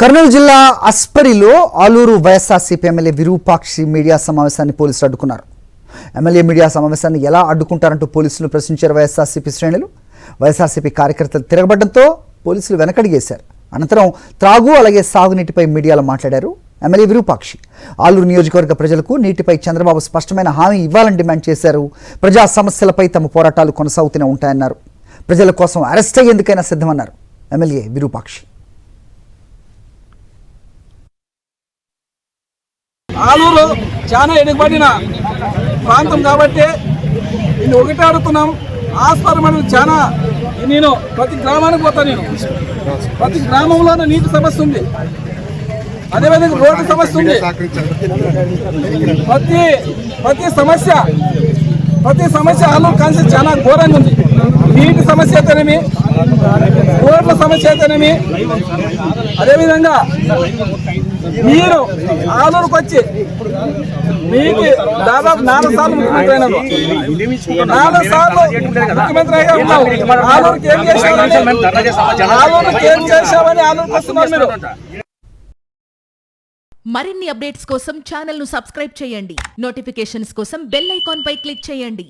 కర్నూలు జిల్లా అస్పరిలో Aluru YSRCP MLA Virupakshi media సమావేశాన్ని పోలీసులు అడ్డుకున్నారు. ఎమ్మెల్యే మీడియా సమావేశాన్ని ఎలా అడ్డుకుంటారంటూ పోలీసులు ప్రశ్నించారు వైఎస్ఆర్సీపీ శ్రేణులు. వైఎస్ఆర్సీపీ కార్యకర్తలు తిరగబడడంతో పోలీసులు వెనకడిగేశారు. అనంతరం త్రాగు అలాగే సాగునీటిపై మీడియాలో మాట్లాడారు ఎమ్మెల్యే విరూపాక్షి. ఆలూరు నియోజకవర్గ ప్రజలకు నీటిపై చంద్రబాబు స్పష్టమైన హామీ ఇవ్వాలని డిమాండ్ చేశారు. ప్రజా సమస్యలపై తమ పోరాటాలు కొనసాగుతూనే ఉంటాయన్నారు. ప్రజల కోసం అరెస్ట్ అయ్యేందుకైనా సిద్ధమన్నారు ఎమ్మెల్యే విరూపాక్షి. ఆలూరు చాలా ఎన్నికబడిన ప్రాంతం కాబట్టి నేను ఒకటే అడుగుతున్నాం. ఆస్పరం అనేది చాలా నేను ప్రతి గ్రామానికి పోతాను. నేను ప్రతి గ్రామంలోనూ నీటి సమస్య ఉంది, అదేవిధంగా రోడ్డు సమస్య ఉంది. ప్రతి సమస్య ఆలూరు కాన్సెప్ట్ చాలా ఘోరంగా ఉంది. నీటి సమస్య అయితేనేమి, రోడ్ల సమస్య అయితేనేమి, అదేవిధంగా మీరు ఆలూరుకు వచ్చి మీకు దాదాపు 4 సార్లు ముఖ్యమంత్రి అయినారు. 4 సార్లు ముఖ్యమంత్రి అయ్యా ఉన్నావు. ఆలూరుకి ఏం చేశామని ఆలూరుకి వస్తున్నారు మీరు. మరిన్ని అప్డేట్స్ కోసం ఛానల్ ను సబ్స్క్రైబ్ చేయండి. నోటిఫికేషన్స్ కోసం బెల్ ఐకాన్ పై క్లిక్ చేయండి.